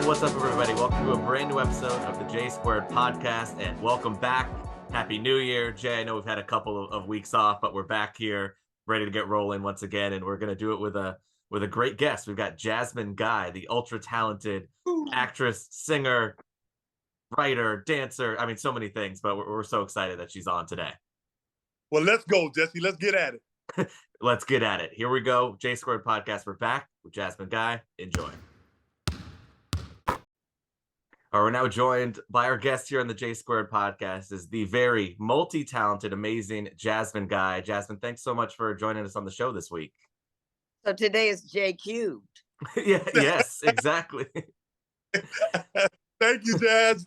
What's up, everybody? Welcome to a brand new episode of the J Squared podcast, and welcome back. Happy New Year, Jay. I know we've had a couple of weeks off, but we're back here, ready to get rolling once again, and we're going to do it with a great guest. We've got Jasmine Guy, the ultra talented actress, singer, writer, dancer. I mean, so many things, but we're so excited that she's on today. Well, let's go, Jesse. Let's get at it. Let's get at it. Here we go. J Squared podcast. We're back with Jasmine Guy. Enjoy. We're now joined by our guest here on the J Squared podcast is the very multi-talented, amazing Jasmine Guy. Jasmine, thanks so much for joining us on the show this week. So today is J cubed. Yes, exactly. Thank you, Jazz.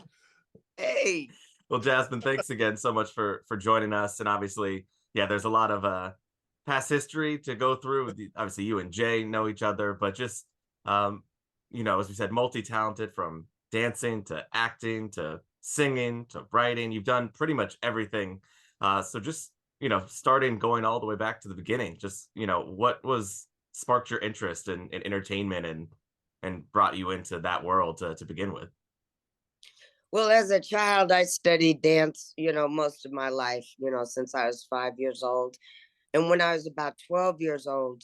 Hey. Well, Jasmine, thanks again so much for joining us. And obviously, there's a lot of past history to go through. Obviously, you and Jay know each other, but just, as we said, multi-talented from dancing to acting to singing to writing. You've done pretty much everything. So just, starting going all the way back to the beginning, just, what sparked your interest in entertainment and brought you into that world to begin with? Well, as a child, I studied dance, most of my life, since I was 5 years old. And when I was about 12 years old,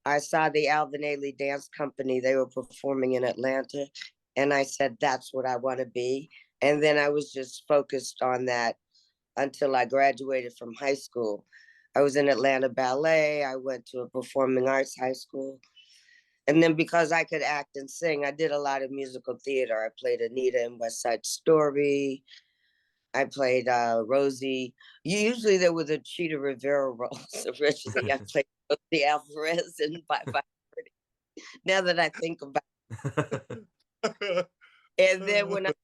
I saw the Alvin Ailey Dance Company. They were performing in Atlanta. And I said, that's what I want to be. And then I was just focused on that until I graduated from high school. I was in Atlanta Ballet. I went to a performing arts high school. And then because I could act and sing, I did a lot of musical theater. I played Anita in West Side Story. I played Rosie. Usually there were the Cheetah Rivera roles. Originally, I played Rosie Alvarez in Bye Bye Birdie. Now that I think about it. And then when I was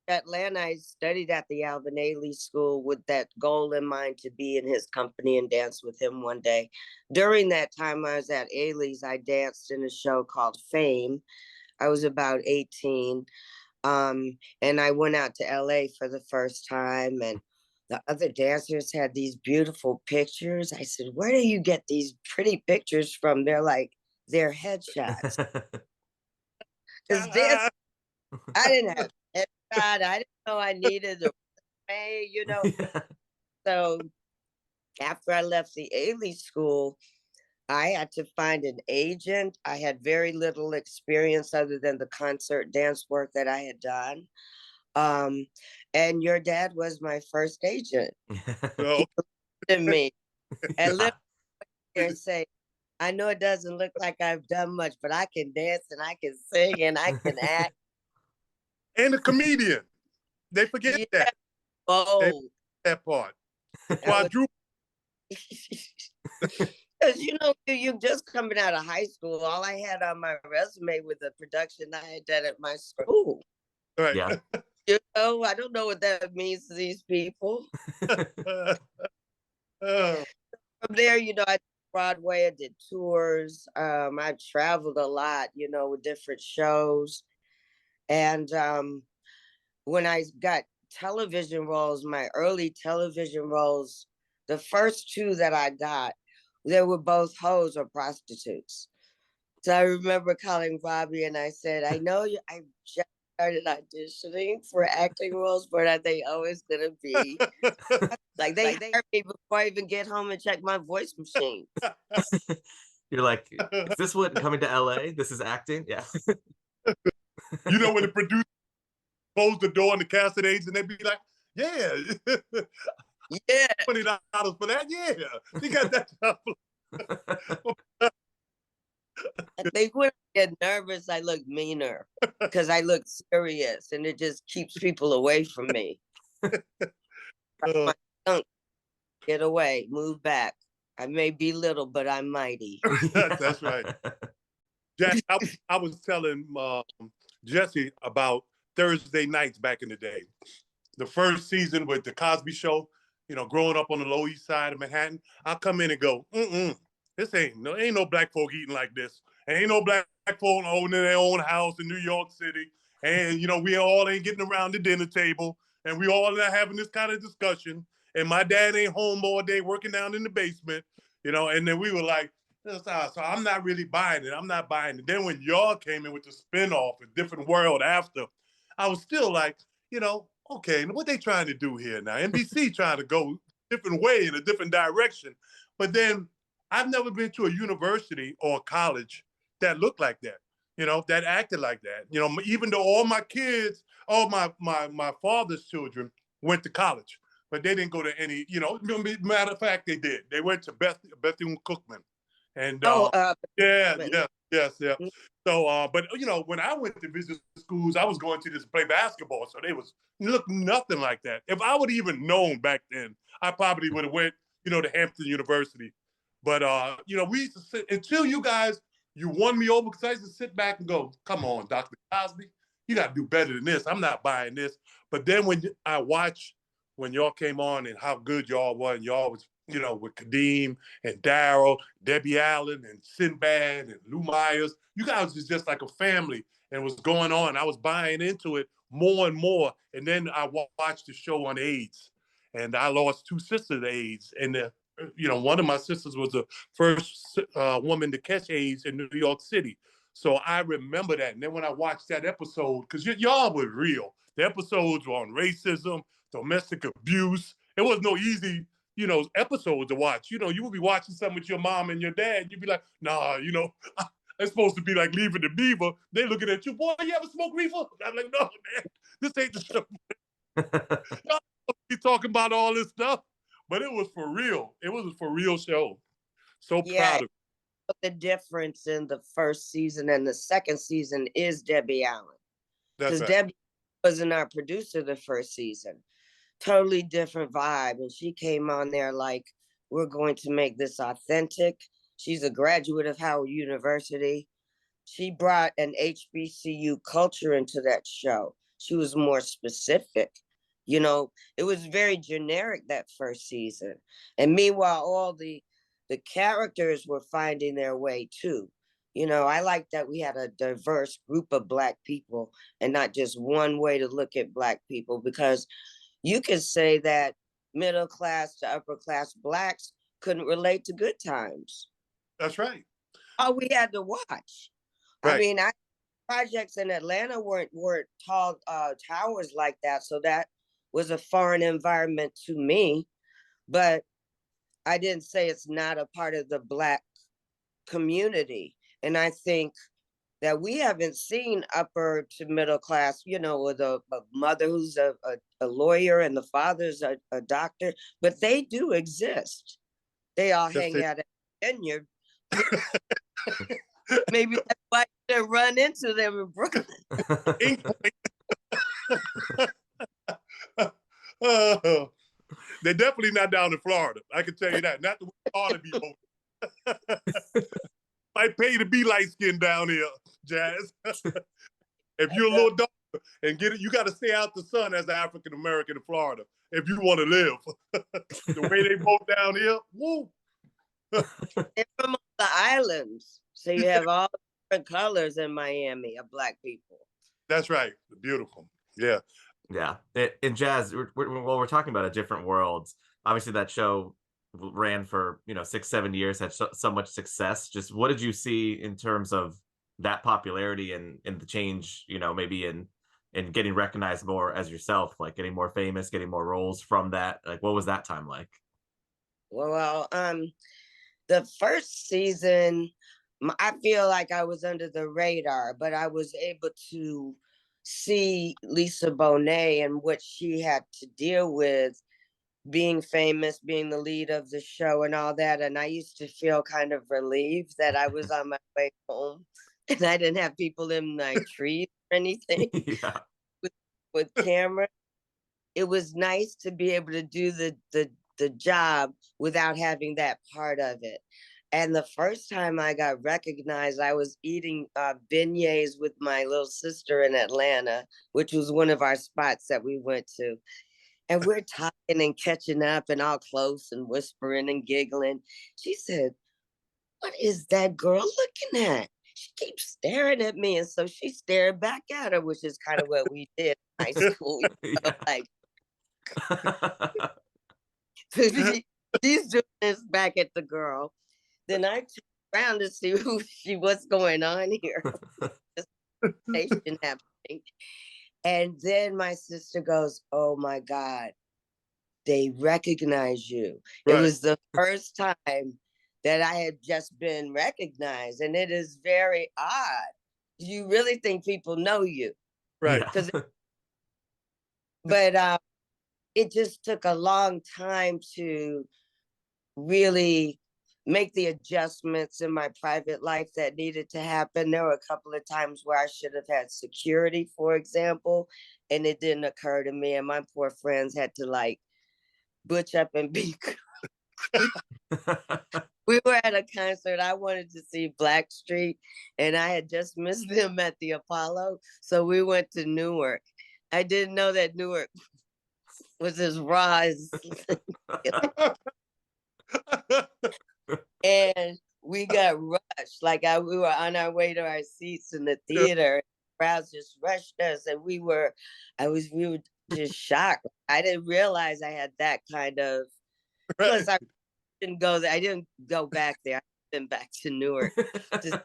in Atlanta, I studied at the Alvin Ailey School with that goal in mind to be in his company and dance with him one day. During that time I was at Ailey's, I danced in a show called Fame. I was about 18. And I went out to LA for the first time, and the other dancers had these beautiful pictures. I said, where do you get these pretty pictures from? They're like, they're headshots. Because this, I didn't have a headshot. I didn't know I needed a resume, So after I left the Ailey School, I had to find an agent. I had very little experience other than the concert dance work that I had done. And your dad was my first agent. No. He looked at me and looked there and say, I know it doesn't look like I've done much, but I can dance and I can sing and I can act. And a comedian. They forget that. Oh. They forget that part. Quadruple. Because you just coming out of high school. All I had on my resume was the production I had done at my school. Right. Yeah. I don't know what that means to these people. From there, I did Broadway, I did tours. I traveled a lot, with different shows. And when I got television roles, my early television roles, the first two that I got, they were both hoes or prostitutes. So I remember calling Robbie and I said, I know I just started auditioning for acting roles, but are they always going to be? Like they heard me before I even get home and check my voice machine. You're like, is this what coming to LA? This is acting? Yeah. When the producer closed the door in the casting agent, and they'd be like, yeah. Yeah. $20 for that? Yeah. He got that job. I think when I get nervous, I look meaner because I look serious and it just keeps people away from me. Get away, move back. I may be little, but I'm mighty. That's right. Jack, I was telling Jesse about Thursday nights back in the day. The first season with the Cosby Show, growing up on the Lower East Side of Manhattan, I'll come in and go, this ain't no black folk eating like this. Ain't no black folk owning their own house in New York City. And, we all ain't getting around the dinner table. And we all are having this kind of discussion. And my dad ain't home all day working down in the basement, and then we were like, So I'm not really buying it. I'm not buying it. Then when y'all came in with the spinoff, A Different World After, I was still like, okay, what they trying to do here now? NBC trying to go a different way in a different direction. But then I've never been to a university or a college that looked like that, that acted like that. Even though all my kids, all my father's children went to college, but they didn't go to any, matter of fact, they did. They went to Bethune-Cookman. And yeah, yes. So, but when I went to visit schools, I was going to just play basketball. So they look nothing like that. If I would have even known back then, I probably would have went, to Hampton University. But we used to sit until you won me over, because I used to sit back and go, come on, Dr. Cosby, you got to do better than this. I'm not buying this. But then when I watched when y'all came on and how good y'all were, and y'all was, with Kadeem and Daryl, Debbie Allen and Sinbad and Lou Myers, you guys was just like a family and was going on. I was buying into it more and more. And then I watched the show on AIDS, and I lost 2 sisters to AIDS. And, one of my sisters was the first woman to catch AIDS in New York City. So I remember that. And then when I watched that episode, because y'all were real, the episodes were on racism, domestic abuse. It was no easy, episodes to watch. You would be watching something with your mom and your dad. You'd be like, nah, it's supposed to be like Leaving the Beaver. They looking at you, boy, you ever smoke reefer? I'm like, no, man, this ain't the show. Y'all be talking about all this stuff, but it was for real. It was a for real show. So proud of it. The difference in the first season and the second season is Debbie Allen. Because right. Debbie wasn't our producer the first season. Totally different vibe. And she came on there like, we're going to make this authentic. She's a graduate of Howard University. She brought an HBCU culture into that show. She was more specific. It was very generic that first season. And meanwhile, all the characters were finding their way too. I like that we had a diverse group of Black people and not just one way to look at Black people, because you could say that middle class to upper class Blacks couldn't relate to Good Times. That's right. All we had to watch. Right. I mean, projects in Atlanta weren't tall towers like that. So that was a foreign environment to me. But I didn't say it's not a part of the Black community. And I think that we haven't seen upper to middle class, with a mother who's a lawyer and the father's a doctor, but they do exist. They all hang out at Vineyard. Maybe that's why they run into them in Brooklyn. They're definitely not down in Florida. I can tell you that. Not the way Florida be voting. Might pay to be light skinned down here, Jazz. If you're a little darker and get it, you got to stay out the sun as an African American in Florida if you want to live. The way they vote down here, woo. They're from the islands, so you have all different colors in Miami of Black people. That's right. Beautiful. Yeah. Yeah. In Jazz, we're talking about A Different World. Obviously, that show ran for 6-7 years, had so much success. Just what did you see in terms of that popularity and the change, maybe in getting recognized more as yourself, like getting more famous, getting more roles from that? Like, what was that time like? Well, the first season, I feel like I was under the radar, but I was able to see Lisa Bonet and what she had to deal with being famous, being the lead of the show and all that. And I used to feel kind of relieved that I was on my way home and I didn't have people in my trees or anything. Yeah. with camera. It was nice to be able to do the job without having that part of it. And the first time I got recognized, I was eating beignets with my little sister in Atlanta, which was one of our spots that we went to. And we're talking and catching up and all close and whispering and giggling. She said, "What is that girl looking at?" She keeps staring at me. And so she stared back at her, which is kind of what we did in high school. Like, she's doing this back at the girl. Then I around to see what's going on here. Station happening. And then my sister goes, "Oh my God, they recognize you." It Right. was the first time that I had just been recognized. And it is very odd. You really think people know you. Right. Yeah. But it just took a long time to really make the adjustments in my private life that needed to happen. There were a couple of times where I should have had security, for example, and it didn't occur to me. And my poor friends had to like butch up and be. We were at a concert. I wanted to see Blackstreet, and I had just missed them at the Apollo. So we went to Newark. I didn't know that Newark was as raw as. And we got rushed. Like we were on our way to our seats in the theater. Crowds just rushed us, and we were just shocked. I didn't realize I had that kind of. Plus, I didn't go there. I didn't go back there. I've been back to Newark. Just,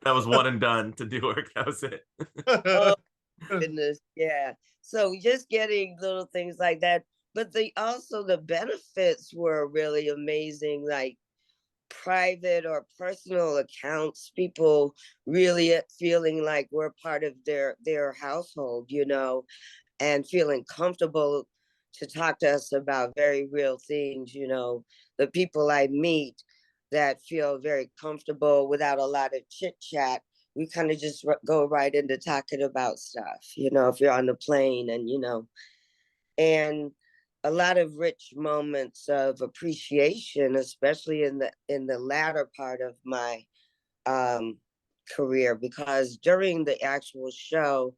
That was one and done to Newark. That was it. oh goodness, yeah. So just getting little things like that, but also the benefits were really amazing. Like private or personal accounts, people really feeling like we're part of their household, and feeling comfortable to talk to us about very real things. The people I meet that feel very comfortable without a lot of chit chat, we kind of just go right into talking about stuff, if you're on the plane, and a lot of rich moments of appreciation, especially in the latter part of my career, because during the actual show,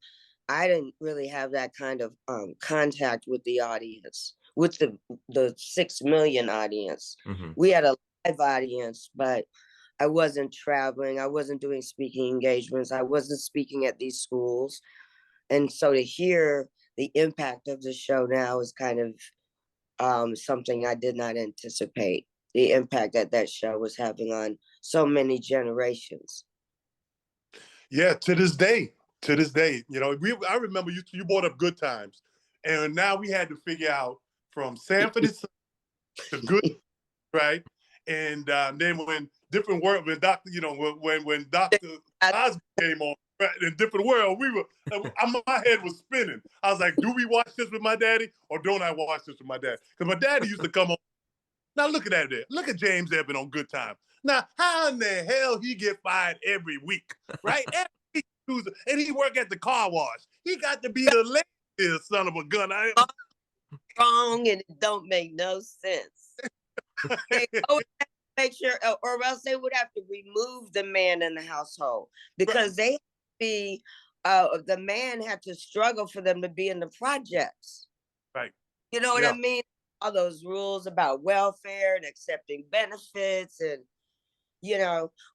I didn't really have that kind of contact with the audience, with the 6 million audience. Mm-hmm. We had a live audience, but I wasn't traveling. I wasn't doing speaking engagements. I wasn't speaking at these schools. And so to hear the impact of the show now is kind of something I did not anticipate. The impact that show was having on so many generations. Yeah, to this day, I remember you brought up Good Times, and now we had to figure out from Sanford to Good, right? And then when Different World, when Doctor, when Doctor Cosby came on, right, in Different World, my head was spinning. I was like, do we watch this with my daddy, or don't I watch this with my dad? Because my daddy used to come on. Now look at that there. Look at James Evan on Good Time. Now, how in the hell he get fired every week, right? Every week, and he work at the car wash. He got to be the laziest son of a gun. Wrong, and it don't make no sense. They always have to make sure, or else they would have to remove the man in the household, because they be the man had to struggle for them to be in the projects. Right. You know what I mean? All those rules about welfare and accepting benefits and,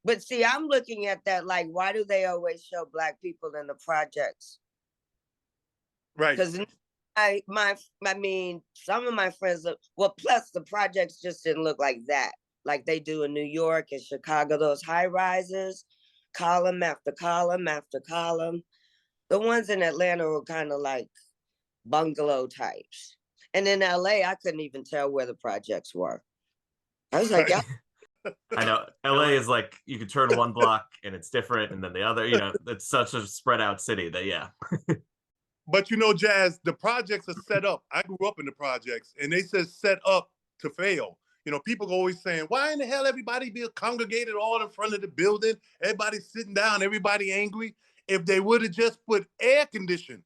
but see, I'm looking at that like, why do they always show Black people in the projects? Right. Because I mean, some of my friends, plus the projects just didn't look like that, like they do in New York and Chicago, those high rises, column after column after column. The ones in Atlanta were kind of like bungalow types. And in LA, I couldn't even tell where the projects were. I was like, yeah. I know LA is like you could turn one block and it's different, and then the other, it's such a spread out city that But Jazz, the projects are set up. I grew up in the projects, and they said set up to fail. People always saying, why in the hell everybody be congregated all in front of the building? Everybody sitting down, everybody angry. If they would have just put air conditioning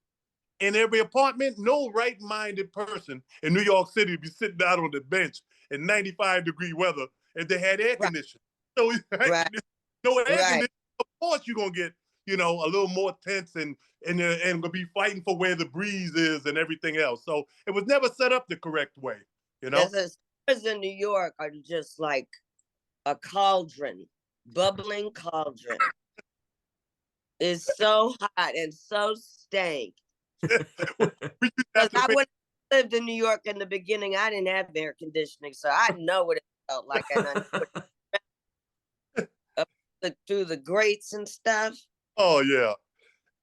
in every apartment, no right-minded person in New York City would be sitting down on the bench in 95-degree weather if they had air conditioning. So no air conditioning, of course you're gonna get a little more tense and gonna be fighting for where the breeze is and everything else. So it was never set up the correct way. The stores in New York are just like a cauldron, bubbling cauldron. It's so hot and so stank. Because I would lived in New York in the beginning, I didn't have air conditioning, so I know what it felt like. And through the grates and stuff. Oh yeah.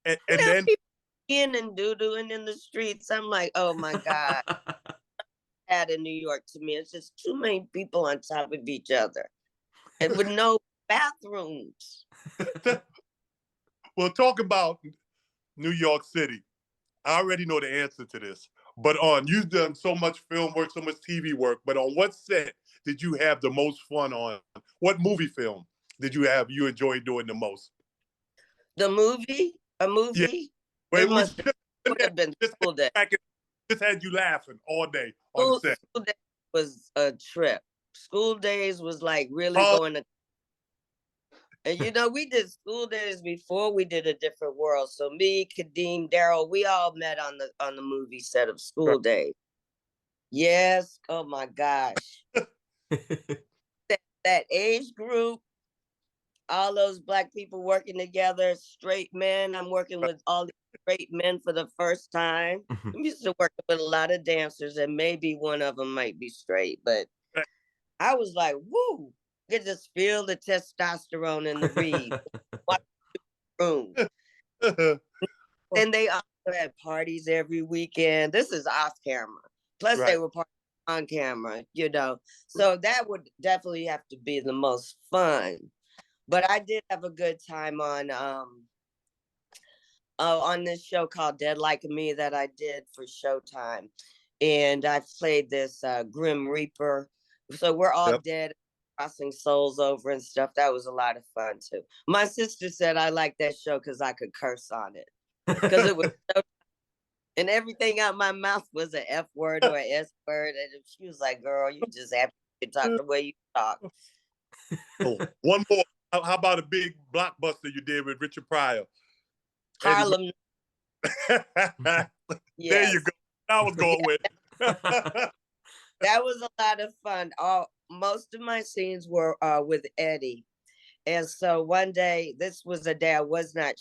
And Now then people in and doo-dooing in the streets. I'm like, oh my God. That in New York to me. It's just too many people on top of each other. And with no bathrooms. we'll talk about New York City. I already know the answer to this. But you've done so much film work, so much TV work, but on what set did you have the most fun on? What movie film did you enjoyed doing the most? A movie? Yeah. It Wait, would have been School Day. Just had you laughing all day on the set. School Day was a trip. School Days was like really Oh. going to. And we did School Days before we did A Different World. So me, Kadeem, Daryl, we all met on the movie set of School Days. Yes. Oh my gosh. that age group, all those Black people working together, straight men. I'm working with all the straight men for the first time. I'm used to working with a lot of dancers, and maybe one of them might be straight, but I was like, woo, you just feel the testosterone in the read. Room. And they also had parties every weekend. This is off camera. Plus, they were partying on camera, So that would definitely have to be the most fun. But I did have a good time on this show called Dead Like Me that I did for Showtime. And I played this Grim Reaper. So we're all dead, crossing souls over and stuff. That was a lot of fun too. My sister said I liked that show because I could curse on it. Because it was so, and everything out my mouth was an F word or an S word. And she was like, girl, you just have to talk the way you talk. Oh, one more. How about a big blockbuster you did with Richard Pryor? Harlem. There you go. I was going with. That was a lot of fun. Most of my scenes were with Eddie. And so one day, this was a day I was not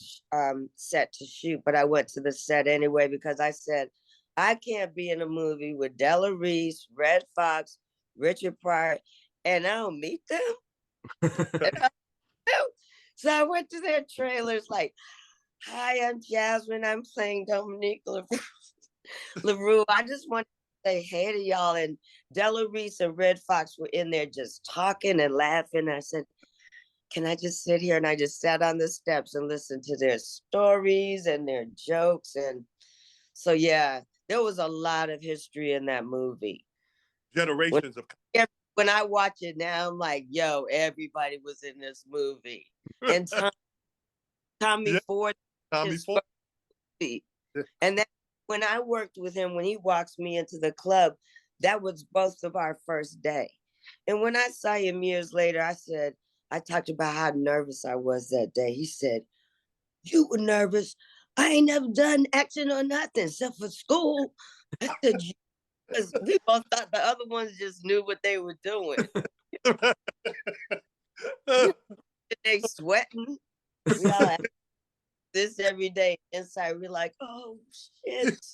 set to shoot, but I went to the set anyway because I said, I can't be in a movie with Della Reese, Red Fox, Richard Pryor, and I don't meet them. So I went to their trailers like, hi, I'm Jasmine. I'm playing Dominique LaRue. I just want to say hey to y'all. And Della Reese and Red Fox were in there just talking and laughing. I said, can I just sit here? And I just sat on the steps and listened to their stories and their jokes. And so, yeah, there was a lot of history in that movie. Generations of. When I watch it now, I'm like, yo, everybody was in this movie. And Tommy Ford. And then when I worked with him, when he walks me into the club, that was both of our first day. And when I saw him years later, I talked about how nervous I was that day. He said, you were nervous? I ain't never done action or nothing except for school. I said, because we both thought the other ones just knew what they were doing. They sweating. We all have this every day. Inside, we're like, oh, shit.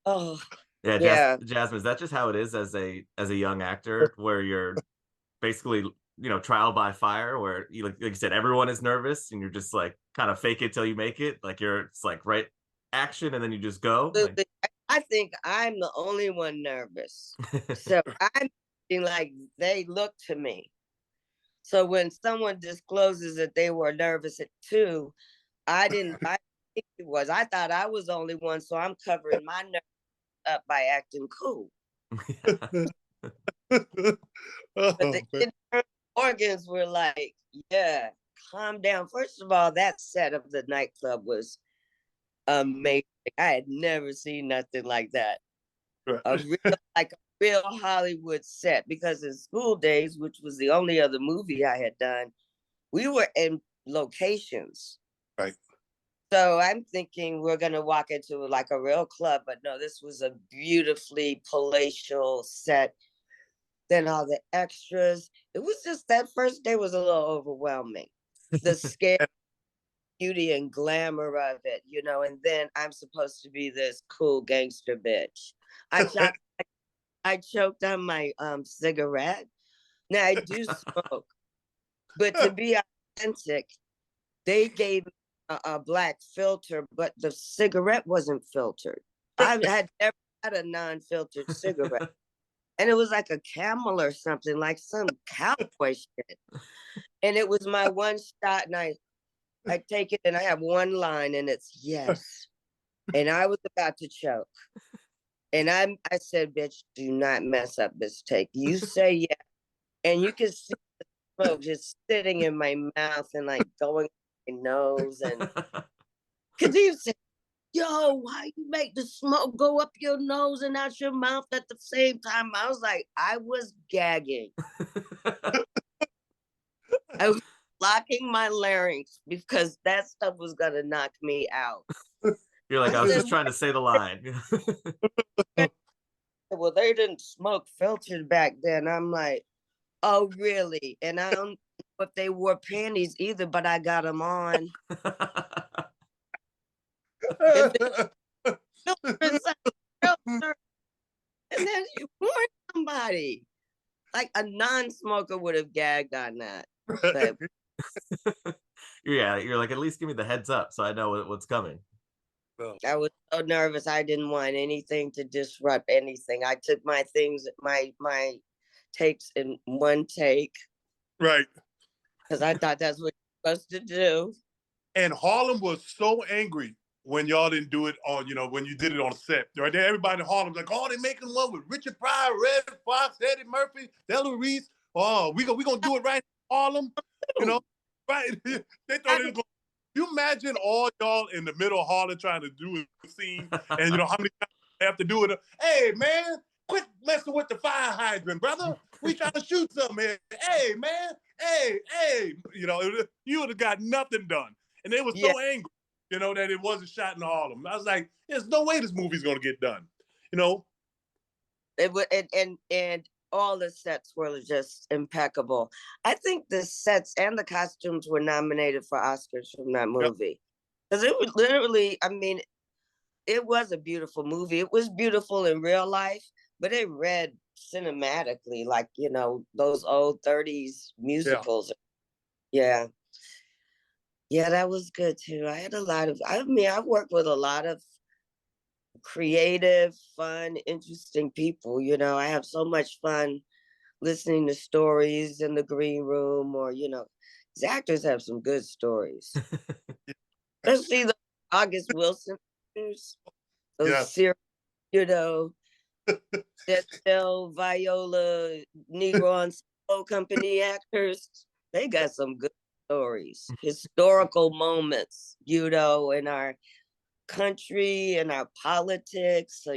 Oh. Yeah, Jasmine, is that just how it is as a young actor, where you're basically, trial by fire, where like you said, everyone is nervous and you're just like kind of fake it till you make it, like it's like right action and then you just go? I think I'm the only one nervous. So I'm like, they look to me. So when someone discloses that they were nervous too, I think it was. I thought I was the only one, so I'm covering my nerves up by acting cool. But the internal organs were like, yeah, calm down. First of all, that set of the nightclub was amazing. I had never seen nothing like that. A real Hollywood set, because in School Days, which was the only other movie I had done, we were in locations. Right. So I'm thinking we're going to walk into like a real club, but no, this was a beautifully palatial set. Then all the extras. It was just that first day was a little overwhelming. The scare, beauty and glamour of it, and then I'm supposed to be this cool gangster bitch. I choked on my cigarette. Now I do smoke, But to be authentic, they gave me a black filter, but the cigarette wasn't filtered. I had never had a non-filtered cigarette. And it was like a Camel or something, like some cowboy shit. And it was my one shot, and I take it, and I have one line, and it's yes. And I was about to choke. And I said, bitch, do not mess up this take. You say yes. And you can see the smoke just sitting in my mouth and like going in my nose. And because you said, yo, why you make the smoke go up your nose and out your mouth at the same time? I was like, I was gagging. I was locking my larynx because that stuff was gonna knock me out. You're like, I was just trying to say the line. Well, they didn't smoke filtered back then. I'm like, oh, really? And I don't know if they wore panties either, but I got them on. And then you warn somebody. Like a non-smoker would have gagged on that. But Yeah, you're like, at least give me the heads up so I know what's coming. I was so nervous. I didn't want anything to disrupt anything. I took my things, my takes in one take. Right. Because I thought that's what you're supposed to do. And Harlem was so angry when y'all didn't do it on, when you did it on set. Right there, everybody in Harlem's like, oh, they're making one with Richard Pryor, Red Fox, Eddie Murphy, Della Reese. Oh, we gonna do it right in Harlem. Right. They thought it was going. You imagine all y'all in the middle of Harlem trying to do a scene, and how many times they have to do it. Hey, man, quit messing with the fire hydrant, brother. We trying to shoot something here. Hey, man, hey. You would have got nothing done. And they were so angry, that it wasn't shot in Harlem. I was like, there's no way this movie's gonna get done. It would, and all the sets were just impeccable. I think the sets and the costumes were nominated for Oscars from that movie. Because it was literally, I mean, it was a beautiful movie. It was beautiful in real life, but it read cinematically like, those old 30s musicals. Yeah, that was good too. I had I worked with a lot of creative, fun, interesting people. I have so much fun listening to stories in the green room, or these actors have some good stories. Especially the August Wilson actors, those serious, Denzel, Viola, Negro Ensemble Company actors. They got some good stories, historical moments, in our country and our politics. So,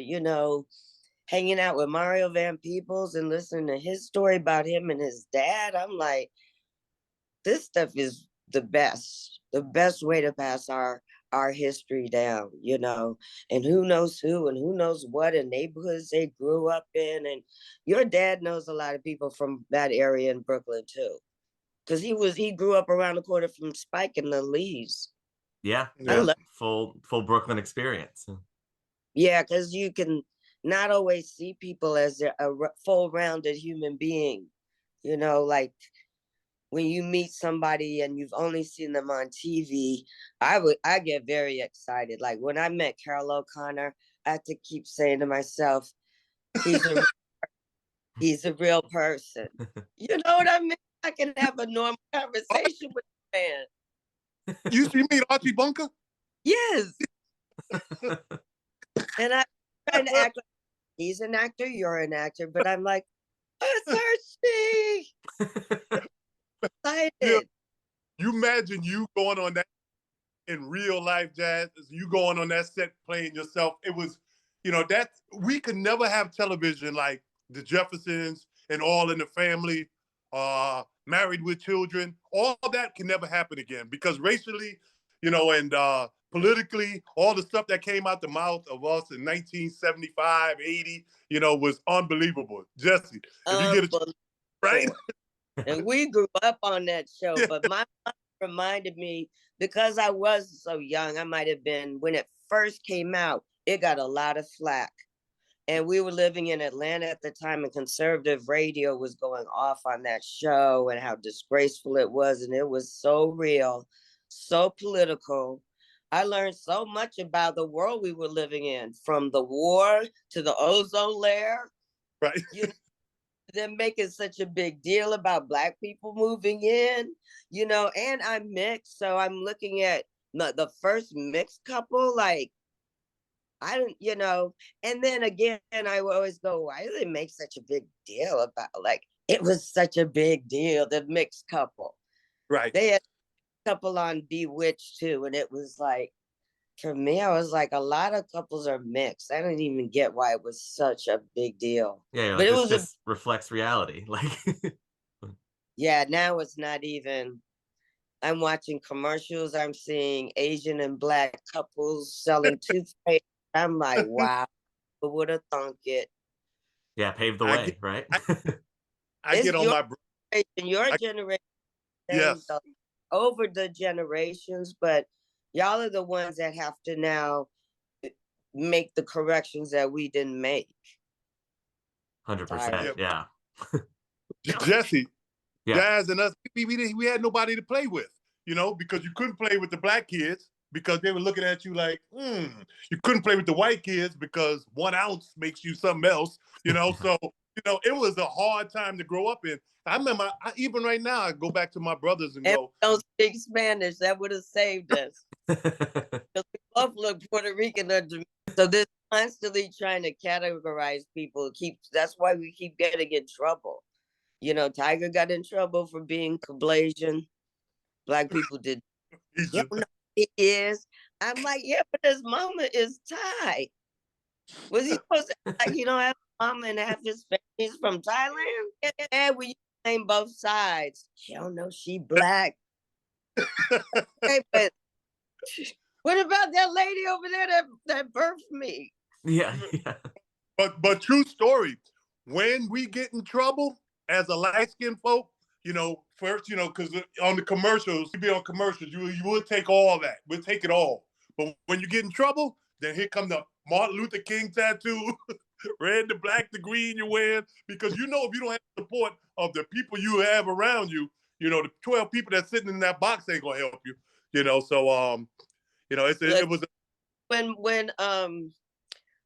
hanging out with Mario Van Peebles and listening to his story about him and his dad, I'm like, this stuff is the best way to pass our history down, and who knows who and who knows what, and neighborhoods they grew up in. And your dad knows a lot of people from that area in Brooklyn too, because he grew up around the corner from Spike and the Lees. Yeah. Full Brooklyn experience. Yeah, because you can not always see people as a full-rounded human being, like when you meet somebody and you've only seen them on TV. I get very excited. Like when I met Carol O'Connor, I had to keep saying to myself, he's a real person. You know what I mean? I can have a normal conversation with a man. You mean Archie Bunker? Yes. And I'm trying to act like he's an actor, you're an actor, but I'm like, it's Archie. Excited. You imagine you going on that in real life, Jazz, you going on that set playing yourself. It was, that we could never have television like the Jeffersons and All in the Family, Married with Children. All that can never happen again because racially, and politically, all the stuff that came out the mouth of us in 1975, 80, was unbelievable. Jesse, if you get a right. And we grew up on that show, but my mom reminded me, because I was so young, I might have been, when it first came out, it got a lot of flack. And we were living in Atlanta at the time, and conservative radio was going off on that show and how disgraceful it was. And it was so real, so political. I learned so much about the world we were living in, from the war to the ozone layer. Right. You know, them making such a big deal about Black people moving in, you know, and I'm mixed. So I'm looking at the first mixed couple, like, I don't, you know, and then again, I would always go, why do they make such a big deal about, like, it was such a big deal, the mixed couple. Right. They had a couple on Bewitched too, and it was like, for me, I was like, a lot of couples are mixed. I didn't even get why it was such a big deal. Yeah, you're But like, it this was a, just reflects reality. Like, yeah, now it's not even, I'm watching commercials, I'm seeing Asian and Black couples selling toothpaste. I'm like, wow, who would have thunk it? yeah, pave the I way, get, right? I It's get on your my, generation, your I, generation changed yes, over the generations, but y'all are the ones that have to now make the corrections that we didn't make. 100%. Tired. Yeah. Jesse, Yeah. Daz and us, we had nobody to play with, you know, because you couldn't play with the Black kids because they were looking at you like, You couldn't play with the white kids because 1 ounce makes you something else, you know. So, you know, it was a hard time to grow up in. I remember, even right now, I go back to my brothers and And go, we don't speak Spanish. That would have saved us. We both look Puerto Rican or Jamaican. So they're constantly trying to categorize people. That's why we keep getting in trouble. You know, Tiger got in trouble for being Caucasian. Black people did. he's You just, don't know who he is. I'm like, yeah, but his mama is Thai. Was he supposed to like he don't have a mama and half his family's from Thailand? And we name both sides. She don't know she Black. Hey, but what about that lady over there that birthed me? Yeah. Yeah. but true story. When we get in trouble as a light skinned folk, you know, first, you know, because on the commercials, you be on commercials, you would take all that. We'll take it all. But when you get in trouble, then here come the Martin Luther King tattoo, red to black to green you're wearing, because you know if you don't have the support of the people you have around you, you know, the 12 people that's sitting in that box ain't gonna help you. You know, so you know, Look, it was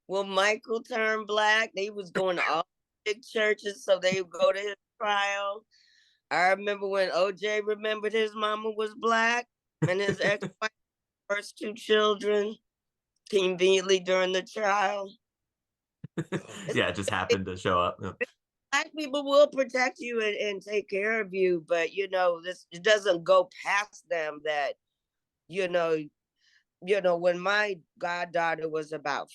when Michael turned Black, they was going to all big churches so they would go to his trial. I remember when OJ remembered his mama was Black and his ex-wife, first two children, conveniently during the trial. Yeah, it just happened to show up. Black people will protect you and take care of you, but you know, it doesn't go past them that, you know, when my goddaughter was about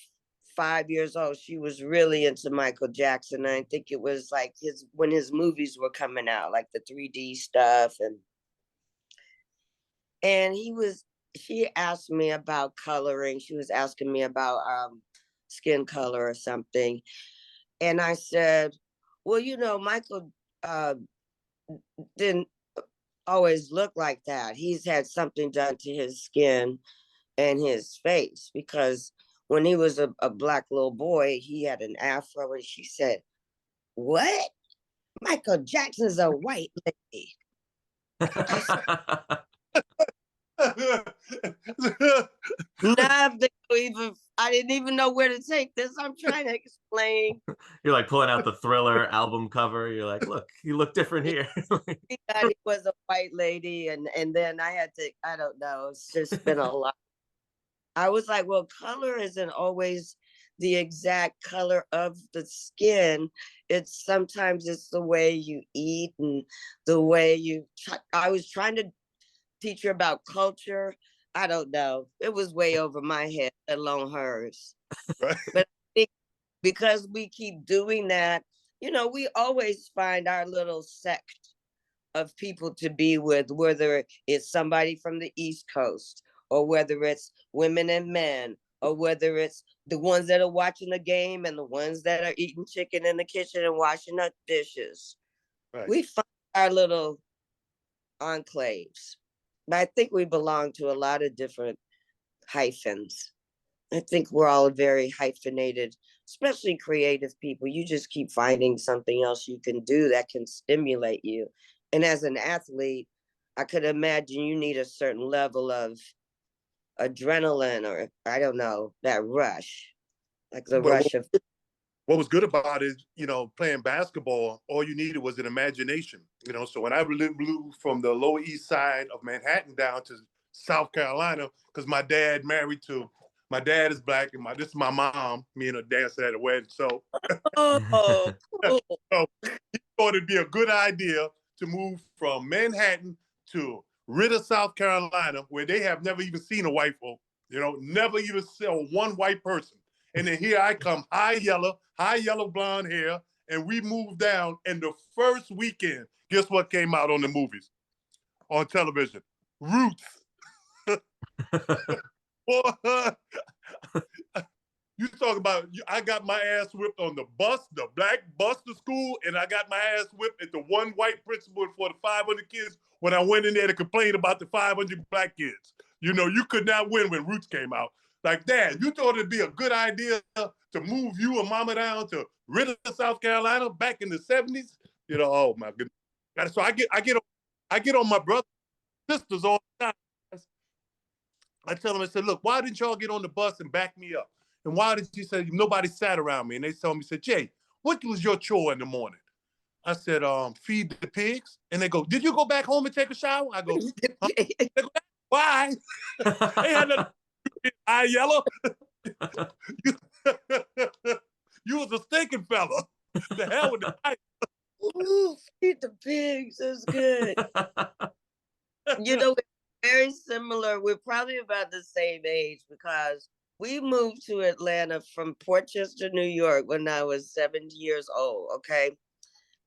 5 years old, she was really into Michael Jackson. I think it was like when his movies were coming out, like the 3D stuff, and she asked me about coloring. She was asking me about skin color or something. And I said, well, you know, Michael uh, didn't always look like that. He's had something done to his skin and his face, because when he was a Black little boy, he had an afro. And she said, what? Michael Jackson's a white lady. I said, nah, I didn't even know where to take this. I'm trying to explain. You're like pulling out the Thriller album cover. You're like, look, you look different here. He thought he was a white lady, and then I had to, I don't know, it's just been a lot. I was like, well, color isn't always the exact color of the skin. Sometimes it's the way you eat and the way I was trying to teach her about culture. I don't know. It was way over my head, let alone hers. right. But I think because we keep doing that, you know, we always find our little sect of people to be with, whether it's somebody from the East Coast, or whether it's women and men, or whether it's the ones that are watching the game and the ones that are eating chicken in the kitchen and washing up dishes. Right. We find our little enclaves. But I think we belong to a lot of different hyphens. I think we're all very hyphenated, especially creative people. You just keep finding something else you can do that can stimulate you. And as an athlete, I could imagine you need a certain level of adrenaline, or I don't know, that rush, like the But rush of. what was good about it is, playing basketball, all you needed was an imagination. So when I blew from the Lower East Side of Manhattan down to South Carolina, because my dad is black, and this is my mom. Me and her dancer at a wedding. So, Oh, cool. so he thought it'd be a good idea to move from Manhattan to Ritter, South Carolina, where they have never even seen a white folk. Never even saw one white person. And then here I come, high yellow blonde hair, and we moved down. And the first weekend, guess what came out on the movies, on television? Roots. You talk about, I got my ass whipped on the bus, the black bus to school, and I got my ass whipped at the one white principal for the 500 kids when I went in there to complain about the 500 black kids. You could not win when Roots came out. Like, Dad, you thought it'd be a good idea to move you and Mama down to Ritter, South Carolina back in the 70s? Oh my goodness. So I get on my brother sisters all the time. I tell them, I said, look, why didn't y'all get on the bus and back me up? And why did you say nobody sat around me? And they told me, said, Jay, what was your chore in the morning? I said, feed the pigs. And they go, did you go back home and take a shower? I go, huh? They go, why? They had nothing eye yellow. You was a stinking fella. The hell with the eye. Ooh, feed the pigs. That's good. We're very similar. We're probably about the same age because we moved to Atlanta from Portchester, New York when I was 7 years old. Okay.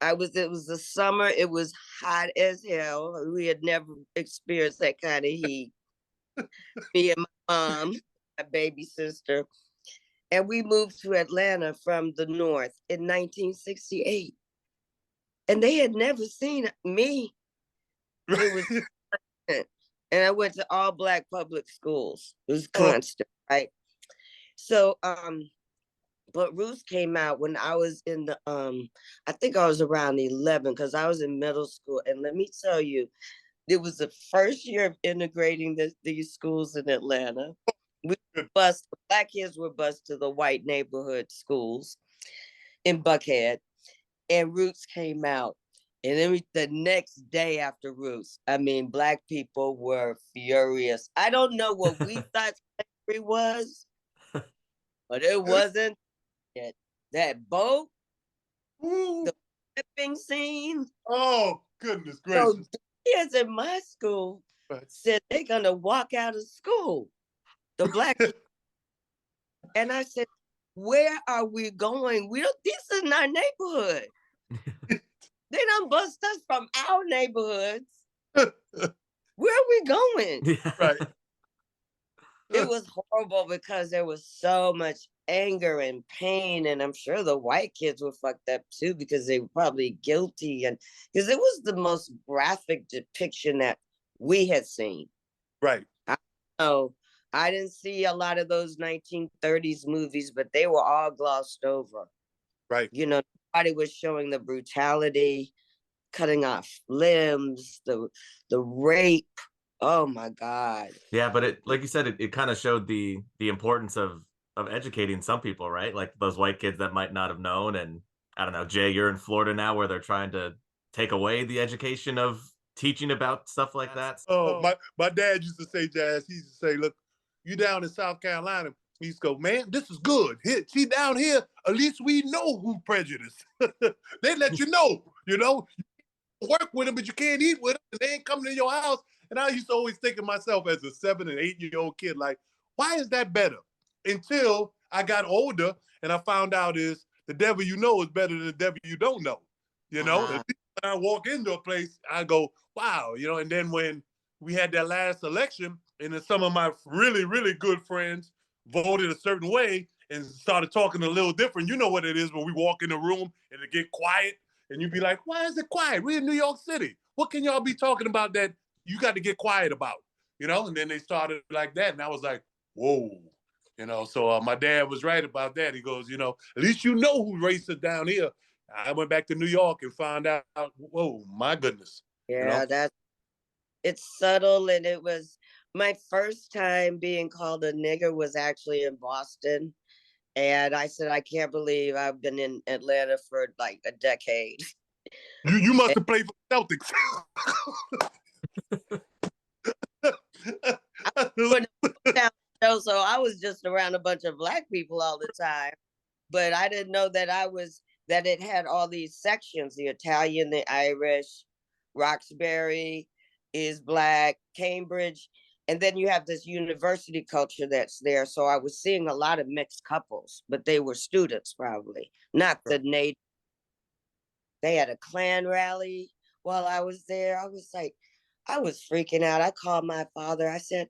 It was the summer. It was hot as hell. We had never experienced that kind of heat. Me and my mom, my baby sister. And we moved to Atlanta from the North in 1968. And they had never seen me. It was and I went to all black public schools. It was constant, right? So but Ruth came out when I was in the I think I was around 11 because I was in middle school. And let me tell you, it was the first year of integrating these schools in Atlanta. Black kids were bused to the white neighborhood schools in Buckhead, and Roots came out. And then the next day after Roots, black people were furious. I don't know what we thought slavery was, but it wasn't it. That boat, Ooh. the flipping scene. Oh, goodness gracious. So kids in my school said they're going to walk out of school. The black kids. And I said, where are we going? This is our neighborhood. They done bust us from our neighborhoods. Where are we going? Yeah. Right. It was horrible because there was so much anger and pain. And I'm sure the white kids were fucked up too because they were probably guilty. And because it was the most graphic depiction that we had seen. Right. I didn't see a lot of those 1930s movies, but they were all glossed over. Right. Nobody was showing the brutality, cutting off limbs, the rape. Oh my God. Yeah, but it, like you said, it kind of showed the importance of educating some people, right? Like those white kids that might not have known. And I don't know, Jay, you're in Florida now where they're trying to take away the education of teaching about stuff like that. Oh, my dad used to say, Jazz, he used to say, look, you down in South Carolina, he used to go, man, this is good. Here, see down here, at least we know who prejudiced. They let you know, you work with them, but you can't eat with them. And they ain't coming to your house. And I used to always think of myself as a 7 and 8-year-old kid, like, why is that better? Until I got older and I found out is the devil you know is better than the devil you don't know. When I walk into a place, I go, wow, and then when we had that last election, and then some of my really, really good friends voted a certain way and started talking a little different. You know what it is when we walk in the room and it get quiet and you be like, why is it quiet? We're in New York City. What can y'all be talking about that you got to get quiet about? And then they started like that. And I was like, whoa, So my dad was right about that. He goes, at least you know who raised us down here. I went back to New York and found out, whoa, my goodness. Yeah, it's subtle, and it was my first time being called a nigger was actually in Boston. And I said, I can't believe I've been in Atlanta for like a decade. You must have played for Celtics. So I was just around a bunch of black people all the time, but I didn't know that it had all these sections: the Italian, the Irish, Roxbury is black, Cambridge, and then you have this university culture that's there. So I was seeing a lot of mixed couples, but they were students probably, not the native. They had a Klan rally while I was there. I was freaking out. I called my father. I said,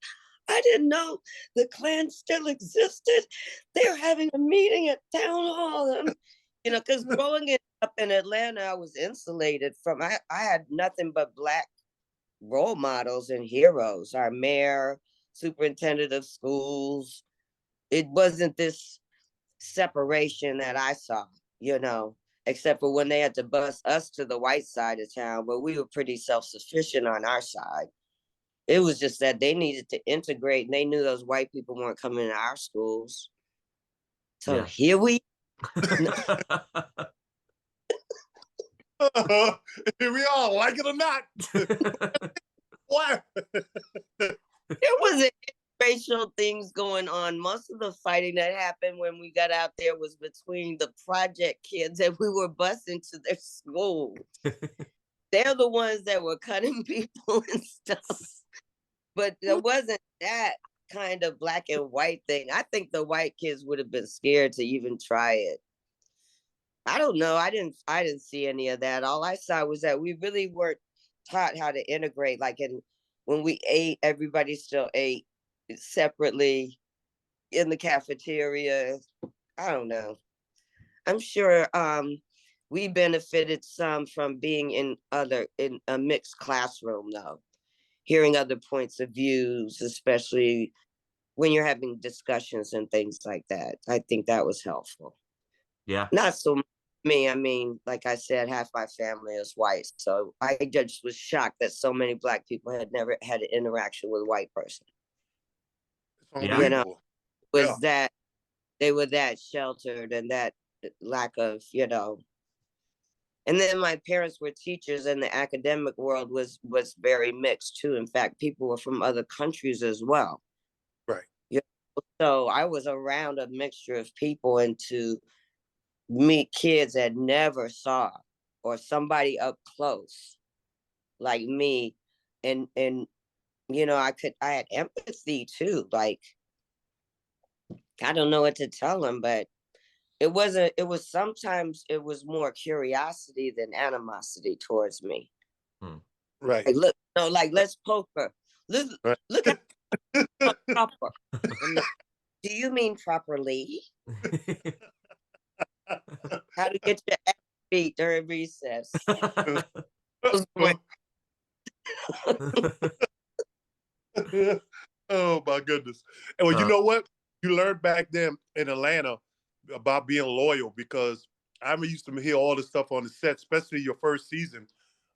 I didn't know the Klan still existed. They're having a meeting at town hall. Because growing up in Atlanta, I was insulated from, I had nothing but black role models and heroes. Our mayor, superintendent of schools. It wasn't this separation that I saw, except for when they had to bus us to the white side of town, but we were pretty self-sufficient on our side. It was just that they needed to integrate, and they knew those white people weren't coming to our schools. So here we here we are, like it or not. What? There was racial things going on. Most of the fighting that happened when we got out there was between the project kids that we were busing to their school. They're the ones that were cutting people and stuff. But there wasn't that kind of black and white thing. I think the white kids would have been scared to even try it. I don't know. I didn't see any of that. All I saw was that we really weren't taught how to integrate. Like when we ate, everybody still ate separately in the cafeteria. I don't know. I'm sure we benefited some from being in a mixed classroom though, hearing other points of views, especially when you're having discussions and things like that. I think that was helpful. Yeah. Not so much me. I mean, like I said, half my family is white. So I just was shocked that so many black people had never had an interaction with a white person. Yeah. Was that they were that sheltered and that lack of, And then my parents were teachers, and the academic world was very mixed too. In fact, people were from other countries as well. Right. So I was around a mixture of people, and to meet kids that never saw or somebody up close like me, and I had empathy too. Like, I don't know what to tell them, but it was sometimes it was more curiosity than animosity towards me. Right. Like, look, let's poker. Look at proper. Do you mean properly? How to get your ass beat during recess? Oh my goodness. And well, you know what? You learned back then in Atlanta about being loyal, because I used to hear all the stuff on the set, especially your first season.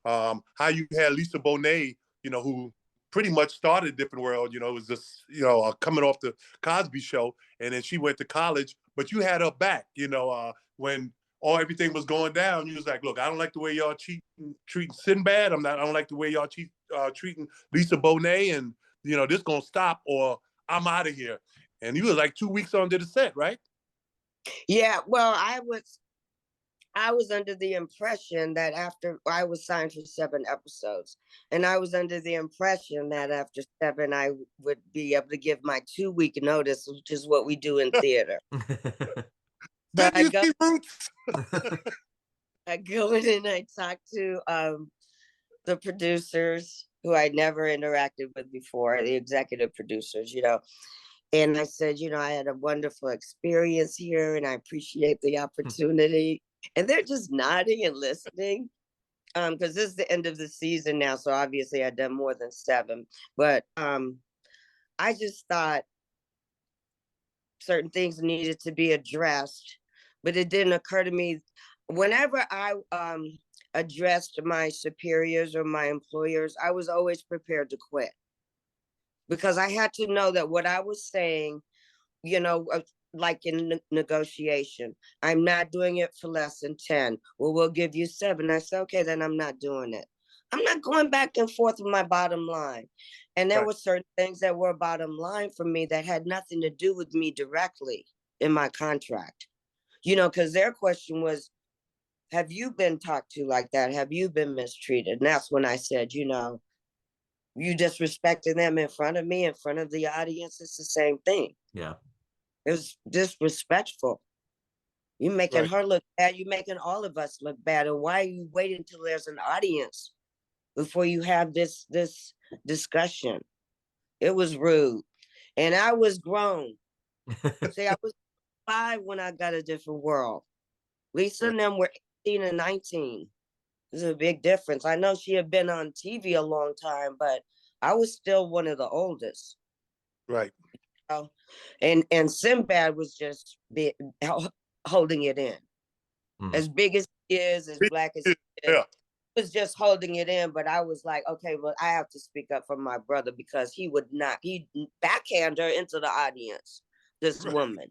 How you had Lisa Bonet, who pretty much started Different World, it was just, coming off the Cosby Show, and then she went to college, but you had her back, when everything was going down. You was like, look, I don't like the way y'all treating Sinbad. I don't like the way y'all treating Lisa Bonet, and this gonna stop or I'm out of here. And you was like 2 weeks onto the set, right? Yeah, well, I was under the impression that after I was signed for 7 episodes, and I was under the impression that after 7, I would be able to give my 2-week notice, which is what we do in theater. Did you see Roots? I go in and I talk to the producers who I'd never interacted with before, the executive producers, and I said, I had a wonderful experience here and I appreciate the opportunity. And they're just nodding and listening, because this is the end of the season now. So obviously I've done more than 7, but I just thought certain things needed to be addressed, but it didn't occur to me whenever I addressed my superiors or my employers, I was always prepared to quit because I had to know that what I was saying, you know, like in negotiation, I'm not doing it for less than 10. Well, we'll give you 7. I said, okay, then I'm not doing it. I'm not going back and forth with my bottom line. And there were certain things that were bottom line for me that had nothing to do with me directly in my contract. You know, because their question was, have you been talked to like that? Have you been mistreated? And that's when I said, you know, you disrespecting them in front of me, in front of the audience, it's the same thing. Yeah. It was disrespectful. You're making her look bad. You're making all of us look bad. And why are you waiting until there's an audience before you have this discussion? It was rude. And I was grown. See, I was 5 when I got A Different World. Lisa and them were 18 and 19. There's a big difference. I know she had been on TV a long time, but I was still one of the oldest. Right. And Sinbad was just holding it in. As big as he is, as black as he is, was just holding it in. But I was like, okay, well, I have to speak up for my brother because he would not, he'd backhand her into the audience, this woman.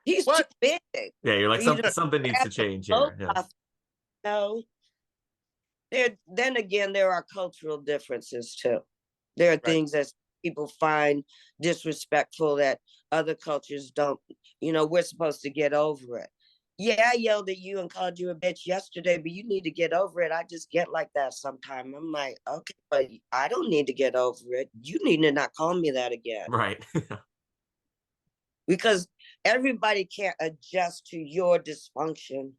He's too big. Yeah, you're like, something needs to change here. Yeah. No. Then again, there are cultural differences too. There are things that people find disrespectful that other cultures don't. You know, we're supposed to get over it. Yeah, I yelled at you and called you a bitch yesterday, but you need to get over it. I just get like that sometimes. I'm like, okay, but I don't need to get over it. You need to not call me that again. Right. Because everybody can't adjust to your dysfunction,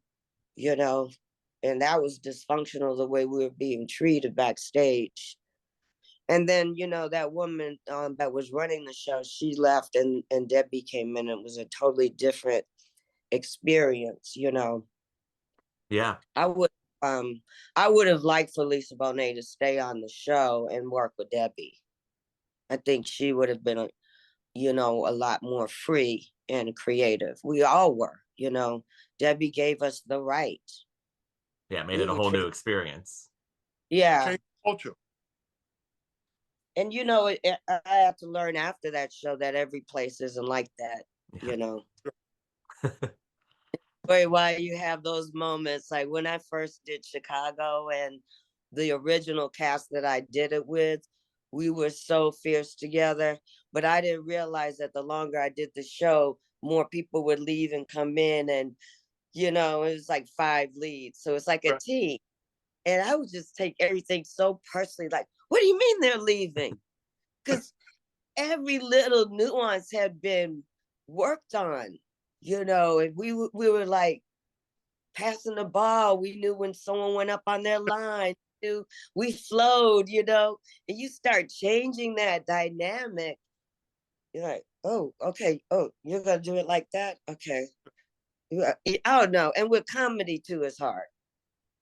you know, and that was dysfunctional the way we were being treated backstage. And then, you know, that woman that was running the show, she left and Debbie came in. It was a totally different experience, you know. Yeah. I would have liked for Lisa Bonet to stay on the show and work with Debbie. I think she would have been, you know, a lot more free and creative. We all were, you know. Debbie gave us the right. Yeah, made it a whole new experience. Yeah. Change culture. And, you know, I had to learn after that show that every place isn't like that, you know. Why you have those moments, like when I first did Chicago and the original cast that I did it with, we were so fierce together, but I didn't realize that the longer I did the show, more people would leave and come in, and you know, it was like 5 leads, so it's like a team. And I would just take everything so personally, like, what do you mean they're leaving? Because every little nuance had been worked on, you know, and we were like passing the ball. We knew when someone went up on their line. We flowed, you know, and you start changing that dynamic. You're like, oh, okay. Oh, you're going to do it like that? Okay. Oh, no. And with comedy, too, it's hard.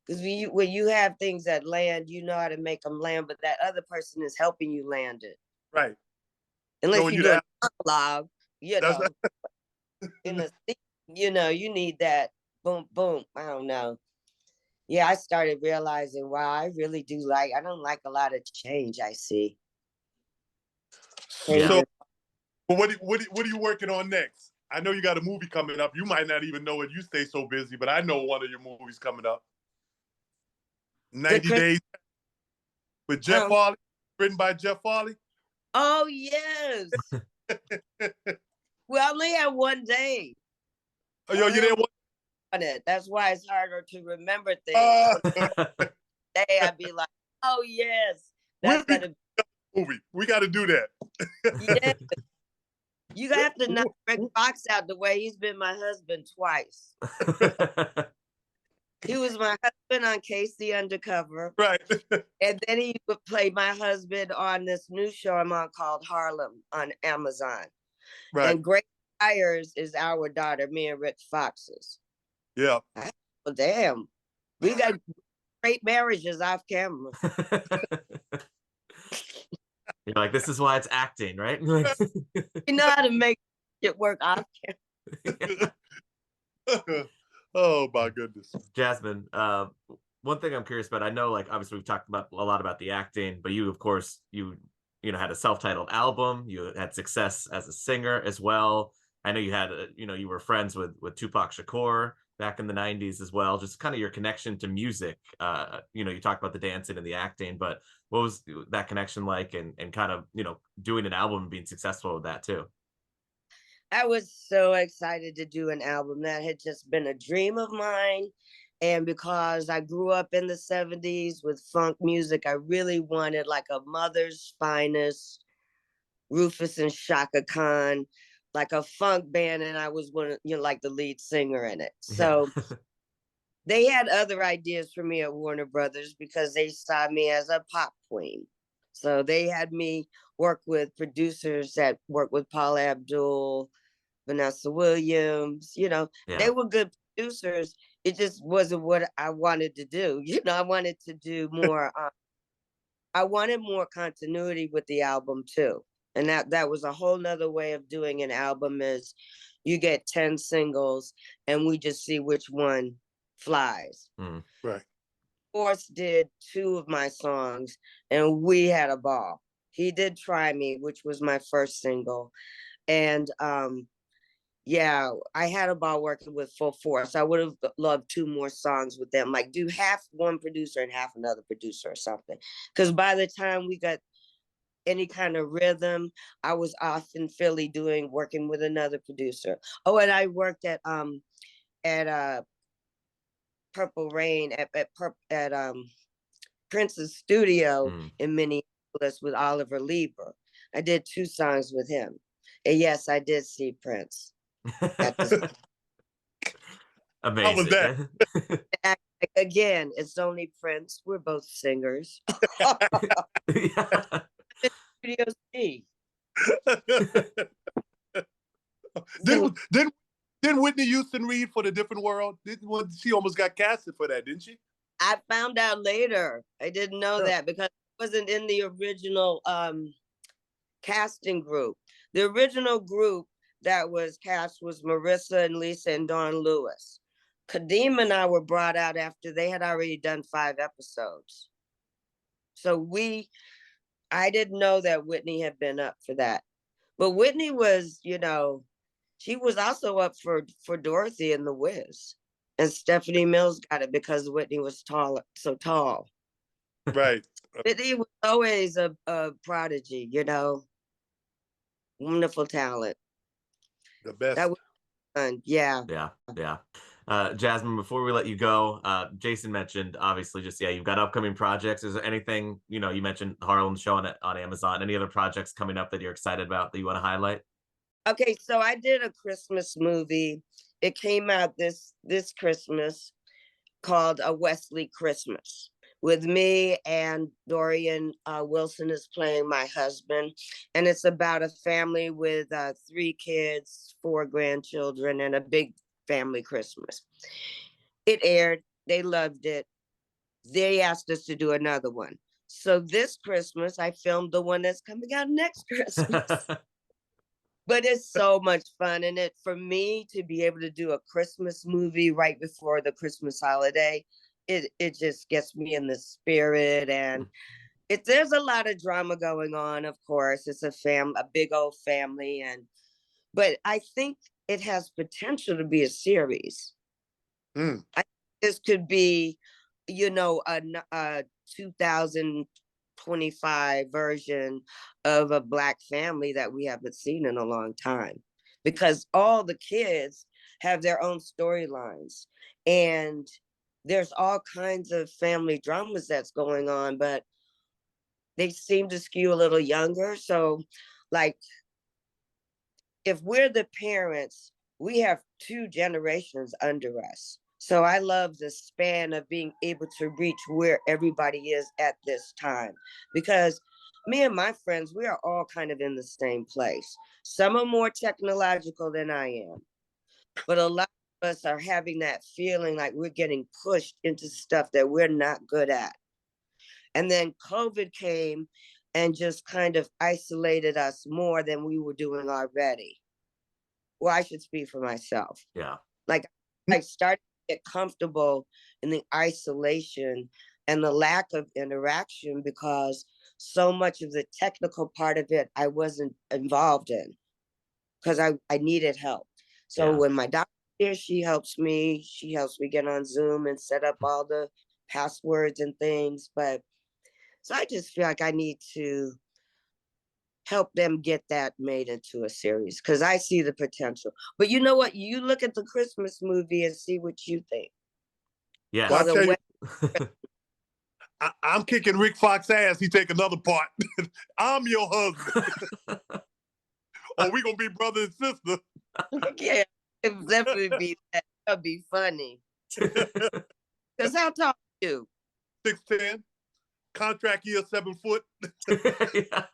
Because when you have things that land, you know how to make them land, but that other person is helping you land it. Right. Unless you do a monologue, you know, in the, you know, you need that boom, boom. I don't know. Yeah, I started realizing, wow, I really do like, I don't like a lot of change I see. So, what are you working on next? I know you got a movie coming up. You might not even know it. You stay so busy, but I know one of your movies coming up. 90 Days with Jeff Farley, written by Jeff Farley. Oh, yes. We only have one day. Oh, yo, you didn't on it. That's why it's harder to remember things. Day I'd be like, oh, yes. That's gotta be movie. We got to do that. Yeah. You have to knock Rick Fox out the way he's been my husband twice. He was my husband on Casey Undercover. Right. And then he would play my husband on this new show I'm on called Harlem on Amazon. Right. And Grace Myers is our daughter, me and Rick Fox's. Yeah. Well, damn. We got great marriages off camera. You're like, this is why it's acting, right? You know how to make It work off. Oh my goodness. Jasmine, one thing I'm curious about, I know like obviously we've talked about a lot about the acting, but you of course you know had a self-titled album, you had success as a singer as well. I know you had you know you were friends with Tupac Shakur back in the 90s as well. Just kind of your connection to music. You know, you talked about the dancing and the acting, but what was that connection like, and kind of, you know, doing an album and being successful with that too? I was so excited to do an album. That had just been a dream of mine. And because I grew up in the 70s with funk music, I really wanted like a Mother's Finest, Rufus and Shaka Khan, like a funk band. And I was one of, you know, like the lead singer in it. Yeah. So they had other ideas for me at Warner Brothers because they saw me as a pop queen. So they had me work with producers that work with Paula Abdul, Vanessa Williams, you know, Yeah. they were good producers. It just wasn't what I wanted to do. You know, I wanted to do more. I wanted more continuity with the album too. And that was a whole nother way of doing an album is you get 10 singles and we just see which one flies. Mm. Right. Force did 2 of my songs and we had a ball. He did Try Me, which was my first single. And yeah, I had a ball working with Full Force. I would have loved 2 more songs with them, like do half one producer and half another producer or something. Because by the time we got any kind of rhythm, I was off in Philly working with another producer. Oh, and I worked at Purple Rain at Prince's studio Mm. in Minneapolis with Oliver Lieber. I did 2 songs with him. And yes, I did see Prince at the How was that? Amazing. again, it's only Prince. We're both singers. Yeah. Studio C. Didn't Whitney Houston read for the Different World? She almost got casted for that, didn't she? I found out later. I didn't know that because it wasn't in the original casting group. The original group that was cast was Marissa and Lisa and Dawn Lewis. Kadeem and I were brought out after they had already done 5 episodes. So I didn't know that Whitney had been up for that. But Whitney was, you know, she was also up for Dorothy and the Wiz. And Stephanie Mills got it because Whitney was so tall. Right. Whitney was always a prodigy, you know, wonderful talent. The best. That was fun. Yeah. Yeah. Yeah. Jasmine, before we let you go, Jayson mentioned obviously just, yeah, you've got upcoming projects. Is there anything, you know, you mentioned Harlem show on Amazon, any other projects coming up that you're excited about that you want to highlight? Okay, so I did a Christmas movie. It came out this Christmas called A Wesley Christmas with me, and Dorian Wilson is playing my husband. And it's about a family with 3 kids, 4 grandchildren, and a big family Christmas. It aired. They loved it. They asked us to do another one. So this Christmas, I filmed the one that's coming out next Christmas. But it's so much fun. And for me to be able to do a Christmas movie right before the Christmas holiday, it just gets me in the spirit. And there's a lot of drama going on, of course. It's a big old family. But I think it has potential to be a series. Mm. This could be, you know, a 2025 version of a Black family that we haven't seen in a long time, because all the kids have their own storylines and there's all kinds of family dramas that's going on, but they seem to skew a little younger. So like if we're the parents, we have 2 generations under us. So I love the span of being able to reach where everybody is at this time, because me and my friends, we are all kind of in the same place. Some are more technological than I am, but a lot of us are having that feeling like we're getting pushed into stuff that we're not good at. And then COVID came and just kind of isolated us more than we were doing already. well, I should speak for myself. Yeah. Like I started to get comfortable in the isolation and the lack of interaction because so much of the technical part of it I wasn't involved in because I needed help. So Yeah. when my doctor here, she helps me get on Zoom and set up all the passwords and things. But so I just feel like I need to help them get that made into a series because I see the potential. But you know what? You look at the Christmas movie and see what you think. Yeah. Well, I tell you, West- I'm kicking Rick Fox ass. He take another part. I'm your husband. Or we gonna be brother and sister. yeah, it definitely be that. That'd be funny. Because how tall are you? 6'10", contract year 7 foot. Yeah.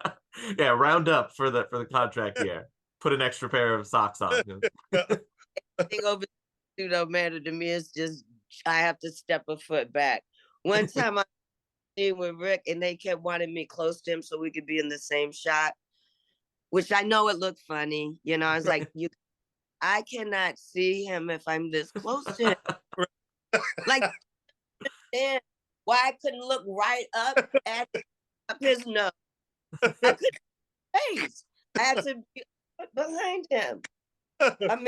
Yeah, round up for the contract year. Put an extra pair of socks on. Thing over there don't matter to me. It's just I have to step a foot back. One time I was with Rick and they kept wanting me close to him so we could be in the same shot, which I know it looked funny. You know, I was like, I cannot see him if I'm this close to him. Like, and why I couldn't look right up at his nose. I couldn't face. I had to be behind him. I mean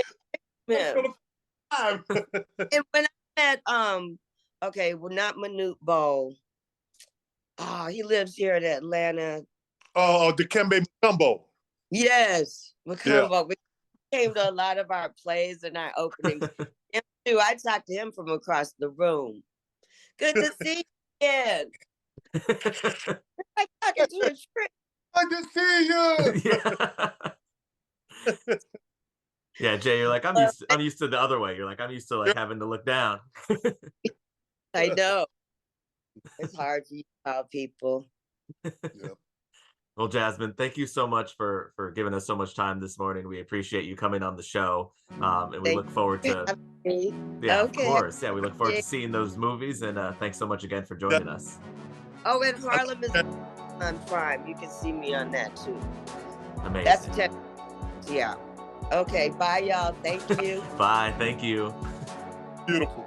him. And when I met okay, well not Manute Bowl. Oh, he lives here in Atlanta. Oh, Dikembe Mutombo. Yes, Yeah. Macumbo. We came to a lot of our plays and our openings. Him too. I talked to him from across the room. Good to see you again. I'm talking to a trick. Good to see you. Yeah. Yeah, Jay, you're like, I'm used to the other way. You're like, I'm used to like having to look down. I know. It's hard for you people. Yeah. Well, Jasmine, thank you so much for giving us so much time this morning. We appreciate you coming on the show, and we look forward to. Yeah, of course. Yeah, we look forward to seeing those movies, and thanks so much again for joining us. Oh, and Harlem is on Prime. You can see me on that too. Amazing. That's yeah. Okay, bye y'all. Thank you. Bye. Thank you. Beautiful.